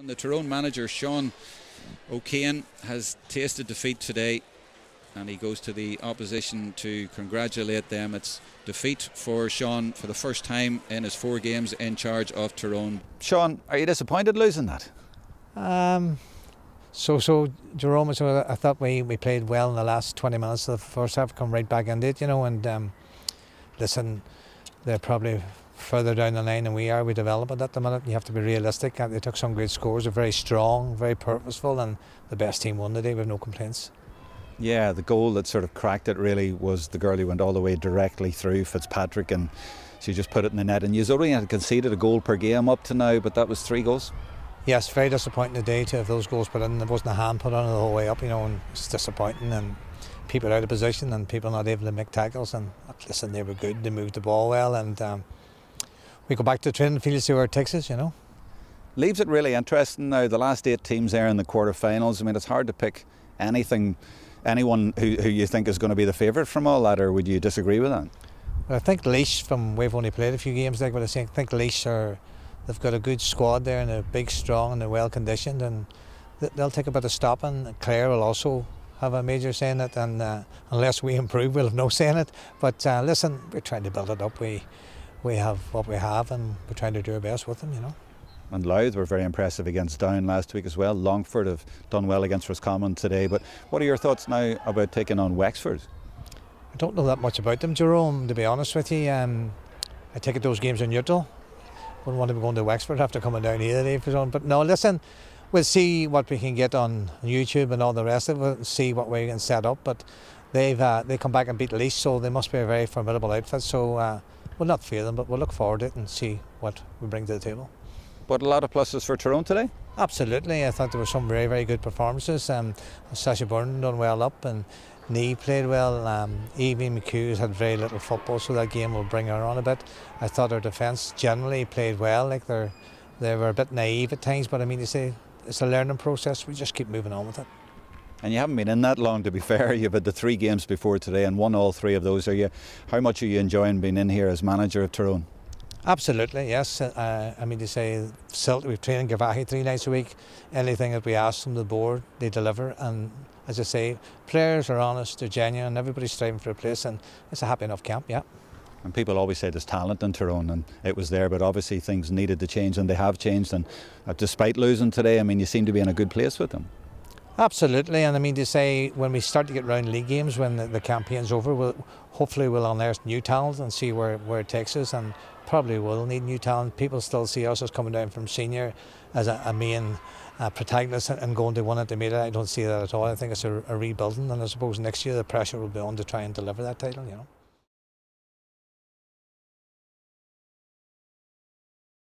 The Tyrone manager, Sean O'Kane, has tasted defeat today, and he goes to the opposition to congratulate them. It's defeat for Sean for the first time in his 4 games in charge of Tyrone. Sean, are you disappointed losing that? Jerome, I thought we played well in the last 20 minutes of the first half, come right back into it, and listen, they're probably further down the line than we are. We develop it at the minute. You have to be realistic. They took some great scores. They're very strong, very purposeful, and the best team won today with no complaints. Yeah, the goal that sort of cracked it really was the girl who went all the way directly through Fitzpatrick, and she just put it in the net. And you only had conceded a goal per game up to now, but that was 3 goals. Yes, very disappointing today to have those goals put in. There wasn't a hand put on it the whole way up, and it's disappointing. And people out of position and people not able to make tackles. And listen, they were good. They moved the ball well, and we go back to the training field to see where it takes us. Leaves it really interesting now. The last 8 teams there in the quarter-finals. I mean, it's hard to pick anyone who you think is going to be the favourite from all that, or would you disagree with that? Well, I think Laois, we've only played a few games there, but I think Laois they've got a good squad there, and they're big, strong, and they're well conditioned, and they'll take a bit of stopping. Clare will also have a major say in it, and unless we improve, we'll have no say in it. But listen, we're trying to build it up. We have what we have, and we're trying to do our best with them, And Laois were very impressive against Down last week as well. Longford have done well against Roscommon today. But what are your thoughts now about taking on Wexford? I don't know that much about them, Jerome, to be honest with you. I take it those games are neutral. Wouldn't want to be going to Wexford after coming down here today. But no, listen, we'll see what we can get on YouTube and all the rest of it, and see what we can set up. But they come back and beat Laois, so they must be a very formidable outfit. So we'll not fear them, but we'll look forward to it and see what we bring to the table. But a lot of pluses for Tyrone today? Absolutely. I thought there were some very, very good performances. Sasha Byrne done well up, and Nee played well. Evie McHugh had very little football, so that game will bring her on a bit. I thought our defence generally played well. Like they were a bit naive at times, but I mean, you say it's a learning process. We just keep moving on with it. And you haven't been in that long, to be fair. You've had the 3 games before today and won all 3 of those. How much are you enjoying being in here as manager of Tyrone? Absolutely, yes. I mean, to say, we've trained Gavahi 3 nights a week. Anything that we ask them, the board, they deliver. And as I say, players are honest, they're genuine, everybody's striving for a place, and it's a happy enough camp, yeah. And people always say there's talent in Tyrone, and it was there, but obviously things needed to change, and they have changed. And despite losing today, I mean, you seem to be in a good place with them. Absolutely, and I mean to say, when we start to get round league games, when the campaign's over, hopefully we'll unearth new talent and see where it takes us, and probably will need new talent. People still see us as coming down from senior as a main protagonist and going to one intermediate. I don't see that at all. I think it's a rebuilding, and I suppose next year the pressure will be on to try and deliver that title,